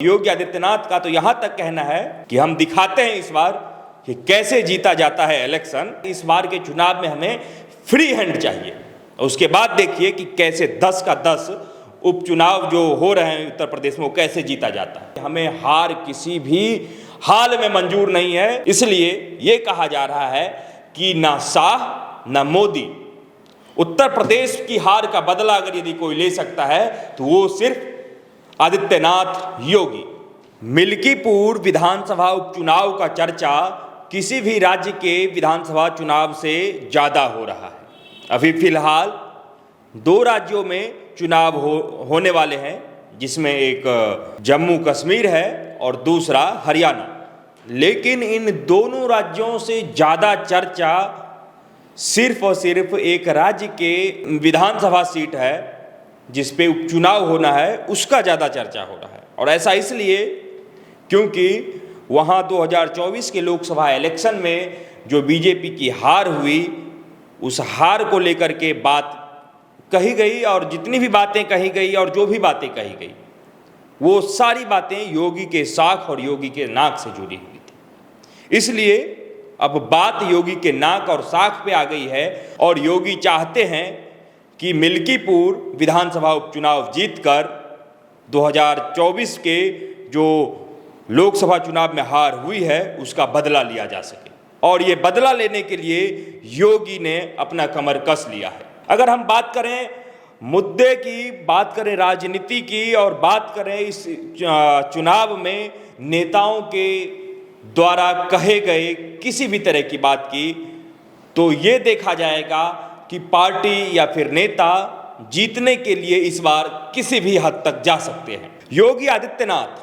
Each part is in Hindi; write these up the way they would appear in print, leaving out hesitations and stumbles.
योगी आदित्यनाथ का तो यहां तक कहना है कि हम दिखाते हैं इस बार कि कैसे जीता जाता है इलेक्शन। इस बार के चुनाव में हमें फ्री हैंड चाहिए। उसके बाद देखिए कि कैसे 10 का 10 उपचुनाव जो हो रहे हैं उत्तर प्रदेश में वो कैसे जीता जाता है। हमें हार किसी भी हाल में मंजूर नहीं है। इसलिए ये कहा जा रहा है कि ना शाह ना मोदी, उत्तर प्रदेश की हार का बदला अगर यदि कोई ले सकता है तो वो सिर्फ आदित्यनाथ योगी। मिल्कीपुर विधानसभा उपचुनाव का चर्चा किसी भी राज्य के विधानसभा चुनाव से ज़्यादा हो रहा है। अभी फिलहाल 2 राज्यों में चुनाव होने वाले हैं, जिसमें एक जम्मू कश्मीर है और दूसरा हरियाणा। लेकिन इन दोनों राज्यों से ज़्यादा चर्चा सिर्फ और सिर्फ एक राज्य के विधानसभा सीट है जिस पे उपचुनाव होना है, उसका ज़्यादा चर्चा हो रहा है। और ऐसा इसलिए क्योंकि वहाँ 2024 के लोकसभा इलेक्शन में जो बीजेपी की हार हुई, उस हार को लेकर के बात कही गई और जितनी भी बातें कही गई और जो भी बातें कही गई वो सारी बातें योगी के साख और योगी के नाक से जुड़ी हुई थी। इसलिए अब बात योगी के नाक और साख पे आ गई है और योगी चाहते हैं कि मिल्कीपुर विधानसभा उपचुनाव जीतकर 2024 के जो लोकसभा चुनाव में हार हुई है उसका बदला लिया जा सके। और ये बदला लेने के लिए योगी ने अपना कमर कस लिया है। अगर हम बात करें मुद्दे की, बात करें राजनीति की और बात करें इस चुनाव में नेताओं के द्वारा कहे गए किसी भी तरह की बात की, तो ये देखा जाएगा कि पार्टी या फिर नेता जीतने के लिए इस बार किसी भी हद तक जा सकते हैं। योगी आदित्यनाथ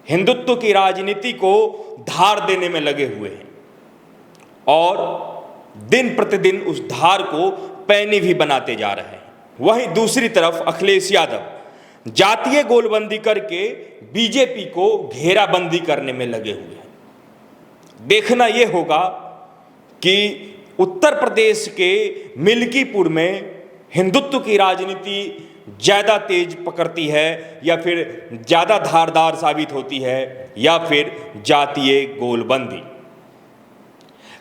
हिंदुत्व की राजनीति को धार देने में लगे हुए हैं और दिन प्रतिदिन उस धार को पैनी भी बनाते जा रहे हैं। वहीं दूसरी तरफ अखिलेश यादव जातीय गोलबंदी करके बीजेपी को घेराबंदी करने में लगे हुए हैं। देखना यह होगा कि उत्तर प्रदेश के मिल्कीपुर में हिंदुत्व की राजनीति ज़्यादा तेज पकड़ती है या फिर ज़्यादा धारदार साबित होती है या फिर जातीय गोलबंदी।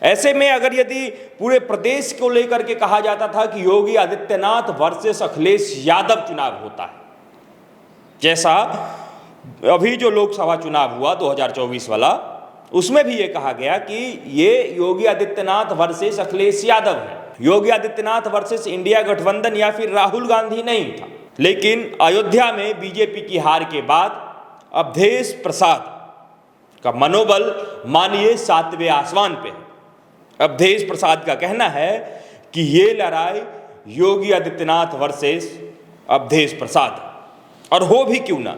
ऐसे में अगर यदि पूरे प्रदेश को लेकर के कहा जाता था कि योगी आदित्यनाथ वर्सेस अखिलेश यादव चुनाव होता है, जैसा अभी जो लोकसभा चुनाव हुआ 2024 वाला, उसमें भी ये कहा गया कि ये योगी आदित्यनाथ वर्सेस अखिलेश यादव है। योगी आदित्यनाथ वर्सेस इंडिया गठबंधन या फिर राहुल गांधी नहीं था। लेकिन अयोध्या में बीजेपी की हार के बाद अवधेश प्रसाद का मनोबल मानिए 7वें आसमान पे है। अवधेश प्रसाद का कहना है कि ये लड़ाई योगी आदित्यनाथ वर्सेस अवधेश प्रसाद, और हो भी क्यों ना।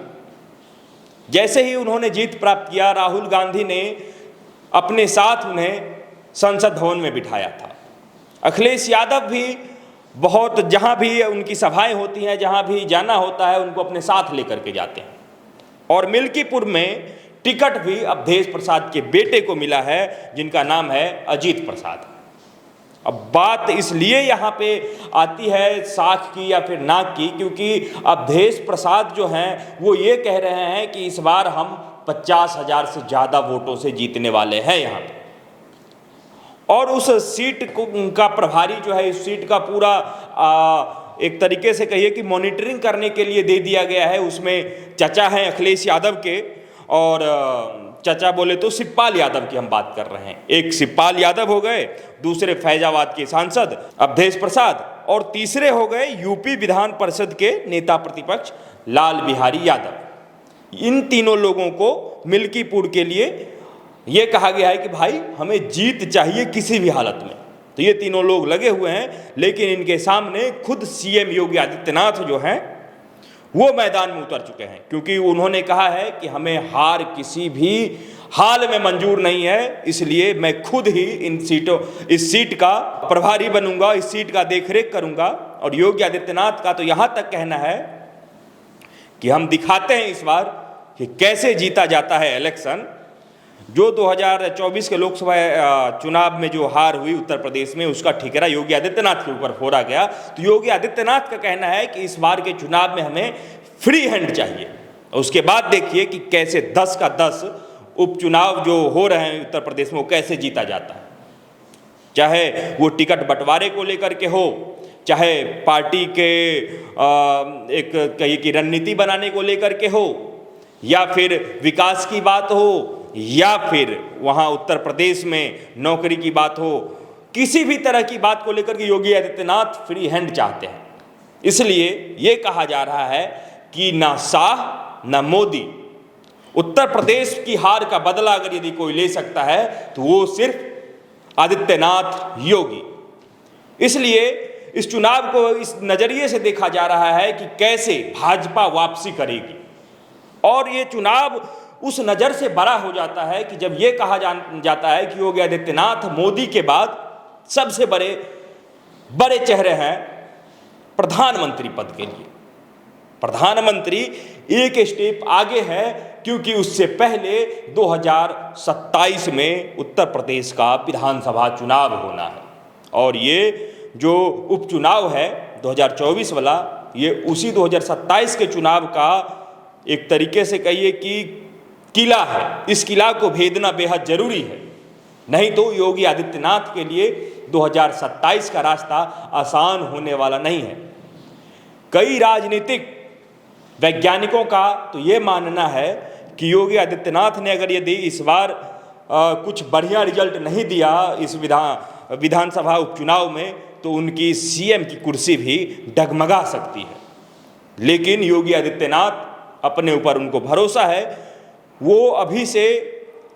जैसे ही उन्होंने जीत प्राप्त किया, राहुल गांधी ने अपने साथ उन्हें संसद भवन में बिठाया था। अखिलेश यादव भी बहुत, जहां भी उनकी सभाएं होती हैं, जहां भी जाना होता है, उनको अपने साथ लेकर के जाते हैं। और मिल्कीपुर में टिकट भी अवधेश प्रसाद के बेटे को मिला है, जिनका नाम है अजीत प्रसाद। अब बात इसलिए यहाँ पे आती है साख की या फिर नाक की, क्योंकि अवधेश प्रसाद जो हैं वो ये कह रहे हैं कि इस बार हम 50,000 से ज़्यादा वोटों से जीतने वाले हैं यहाँ पे। और उस सीट को उनका प्रभारी जो है, इस सीट का पूरा एक तरीके से कहिए कि मॉनिटरिंग करने के लिए दे दिया गया है। उसमें चचा हैं अखिलेश यादव के, और चचा बोले तो शिवपाल यादव की हम बात कर रहे हैं। एक शिवपाल यादव हो गए, दूसरे फैजाबाद के सांसद अवधेश प्रसाद, और तीसरे हो गए यूपी विधान परिषद के नेता प्रतिपक्ष लाल बिहारी यादव। इन तीनों लोगों को मिल्कीपुर के लिए ये कहा गया है कि भाई हमें जीत चाहिए किसी भी हालत में। तो ये तीनों लोग लगे हुए हैं, लेकिन इनके सामने खुद सीएम योगी आदित्यनाथ जो हैं वो मैदान में उतर चुके हैं, क्योंकि उन्होंने कहा है कि हमें हार किसी भी हाल में मंजूर नहीं है। इसलिए मैं खुद ही इस सीट का प्रभारी बनूंगा, इस सीट का देखरेख करूंगा। और योगी आदित्यनाथ का तो यहां तक कहना है कि हम दिखाते हैं इस बार कि कैसे जीता जाता है इलेक्शन। जो 2024 के लोकसभा चुनाव में जो हार हुई उत्तर प्रदेश में, उसका ठिकरा योगी आदित्यनाथ के ऊपर फोड़ा गया। तो योगी आदित्यनाथ का कहना है कि इस बार के चुनाव में हमें फ्री हैंड चाहिए। उसके बाद देखिए कि कैसे 10 का 10 उपचुनाव जो हो रहे हैं उत्तर प्रदेश में वो कैसे जीता जाता है, चाहे वो टिकट बंटवारे को लेकर के हो, चाहे पार्टी के एक कहीं की रणनीति बनाने को लेकर के हो, या फिर विकास की बात हो, या फिर वहाँ उत्तर प्रदेश में नौकरी की बात हो, किसी भी तरह की बात को लेकर के योगी आदित्यनाथ फ्री हैंड चाहते हैं। इसलिए ये कहा जा रहा है कि ना शाह ना मोदी, उत्तर प्रदेश की हार का बदला अगर यदि कोई ले सकता है तो वो सिर्फ आदित्यनाथ योगी। इसलिए इस चुनाव को इस नज़रिए से देखा जा रहा है कि कैसे भाजपा वापसी करेगी, और ये चुनाव उस नज़र से बड़ा हो जाता है कि जब ये कहा जाता है कि योगी आदित्यनाथ मोदी के बाद सबसे बड़े चेहरे हैं प्रधानमंत्री पद के लिए। प्रधानमंत्री एक स्टेप आगे है, क्योंकि उससे पहले 2027 में उत्तर प्रदेश का विधानसभा चुनाव होना है, और ये जो उपचुनाव है 2024 वाला, ये उसी 2027 के चुनाव का एक तरीके से कहिए कि किला है। इस किला को भेदना बेहद जरूरी है, नहीं तो योगी आदित्यनाथ के लिए 2027 का रास्ता आसान होने वाला नहीं है। कई राजनीतिक वैज्ञानिकों का तो ये मानना है कि योगी आदित्यनाथ ने अगर यदि इस बार कुछ बढ़िया रिजल्ट नहीं दिया इस विधानसभा उपचुनाव में, तो उनकी सीएम की कुर्सी भी डगमगा सकती है। लेकिन योगी आदित्यनाथ अपने ऊपर उनको भरोसा है, वो अभी से,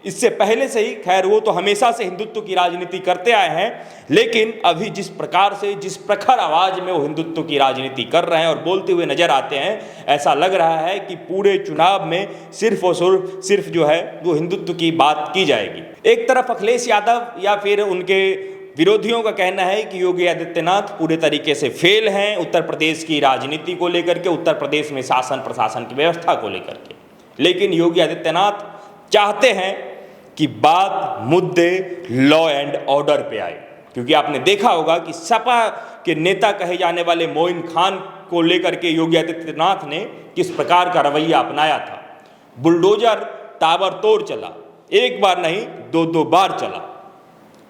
इससे पहले से ही, खैर वो तो हमेशा से हिंदुत्व की राजनीति करते आए हैं, लेकिन अभी जिस प्रकार से, जिस प्रखर आवाज में वो हिंदुत्व की राजनीति कर रहे हैं और बोलते हुए नजर आते हैं, ऐसा लग रहा है कि पूरे चुनाव में सिर्फ और सिर्फ जो है वो हिंदुत्व की बात की जाएगी। एक तरफ अखिलेश यादव या फिर उनके विरोधियों का कहना है कि योगी आदित्यनाथ पूरे तरीके से फेल हैं उत्तर प्रदेश की राजनीति को लेकर के, उत्तर प्रदेश में शासन प्रशासन की व्यवस्था को लेकर के। लेकिन योगी आदित्यनाथ चाहते हैं कि बात मुद्दे लॉ एंड ऑर्डर पे आए, क्योंकि आपने देखा होगा कि सपा के नेता कहे जाने वाले मोइन खान को लेकर के योगी आदित्यनाथ ने किस प्रकार का रवैया अपनाया था। बुलडोजर ताबड़तोड़ चला, एक बार नहीं 2-2 बार चला।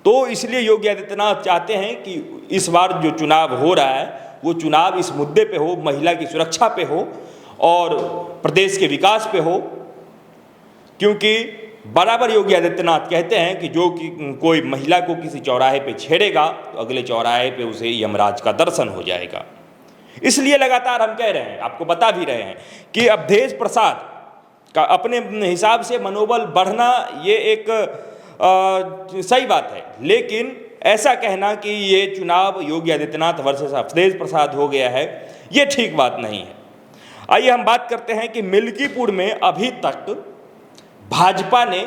तो इसलिए योगी आदित्यनाथ चाहते हैं कि इस बार जो चुनाव हो रहा है वो चुनाव इस मुद्दे पे हो, महिला की सुरक्षा पे हो और प्रदेश के विकास पे हो, क्योंकि बराबर योगी आदित्यनाथ कहते हैं कि जो कि कोई महिला को किसी चौराहे पे छेड़ेगा तो अगले चौराहे पे उसे यमराज का दर्शन हो जाएगा। इसलिए लगातार हम कह रहे हैं, आपको बता भी रहे हैं कि अवधेश प्रसाद का अपने हिसाब से मनोबल बढ़ना ये एक सही बात है, लेकिन ऐसा कहना कि ये चुनाव योगी आदित्यनाथ वर्सेस अवधेश प्रसाद हो गया है, ये ठीक बात नहीं है। आइए हम बात करते हैं कि मिल्कीपुर में अभी तक भाजपा ने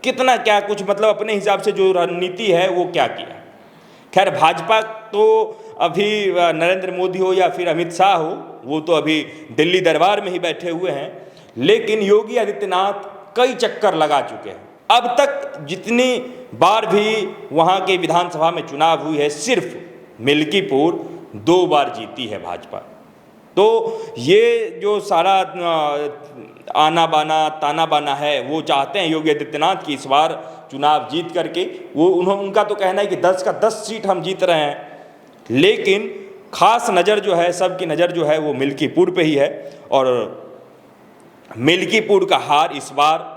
कितना क्या कुछ, मतलब अपने हिसाब से जो रणनीति है वो क्या किया। खैर भाजपा तो अभी नरेंद्र मोदी हो या फिर अमित शाह हो, वो तो अभी दिल्ली दरबार में ही बैठे हुए हैं, लेकिन योगी आदित्यनाथ कई चक्कर लगा चुके हैं। अब तक जितनी बार भी वहाँ के विधानसभा में चुनाव हुई है, सिर्फ मिल्कीपुर 2 बार जीती है भाजपा। तो ये जो सारा आना बाना ताना बाना है वो चाहते हैं योगी आदित्यनाथ की इस बार चुनाव जीत करके, वो उनका तो कहना है कि 10 का 10 सीट हम जीत रहे हैं, लेकिन खास नज़र जो है, सबकी नज़र जो है वो मिल्कीपुर पे ही है। और मिल्कीपुर का हार इस बार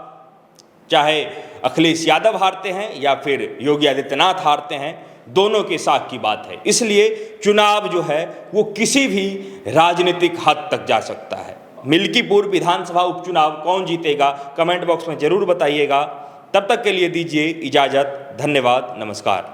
चाहे अखिलेश यादव हारते हैं या फिर योगी आदित्यनाथ हारते हैं, दोनों के साथ की बात है। इसलिए चुनाव जो है वो किसी भी राजनीतिक हद तक जा सकता है। मिल्कीपुर विधानसभा उपचुनाव कौन जीतेगा कमेंट बॉक्स में जरूर बताइएगा। तब तक के लिए दीजिए इजाज़त। धन्यवाद, नमस्कार।